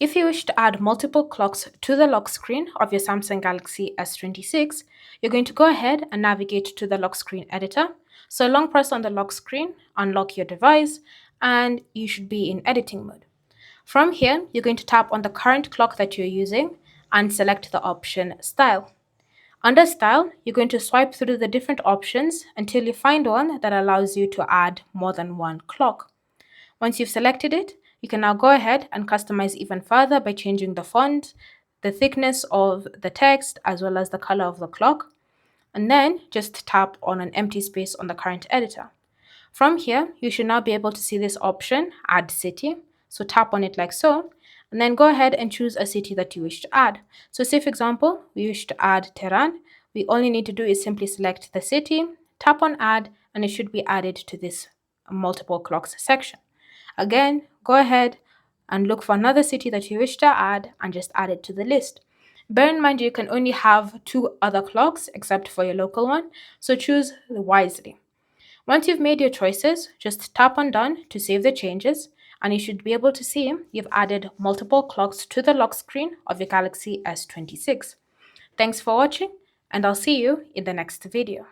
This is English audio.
If you wish to add multiple clocks to the lock screen of your Samsung Galaxy S26, you're going to go ahead and navigate to the lock screen editor. So long press on the lock screen, unlock your device, and you should be in editing mode. From here, you're going to tap on the current clock that you're using and select the option Style. Under Style, you're going to swipe through the different options until you find one that allows you to add more than one clock. Once you've selected it, you can now go ahead and customize even further by changing the font, the thickness of the text, as well as the color of the clock. And then just tap on an empty space on the current editor. From here, you should now be able to see this option, Add City. So tap on it like so, and then go ahead and choose a city that you wish to add. So say for example, we wish to add Tehran. We all you need to do is simply select the city, tap on Add, and it should be added to this multiple clocks section. Again, go ahead and look for another city that you wish to add and just add it to the list. Bear in mind you can only have 2 other clocks except for your local one, so choose wisely. Once you've made your choices, just tap on Done to save the changes, and you should be able to see you've added multiple clocks to the lock screen of your Galaxy S26. Thanks for watching, and I'll see you in the next video.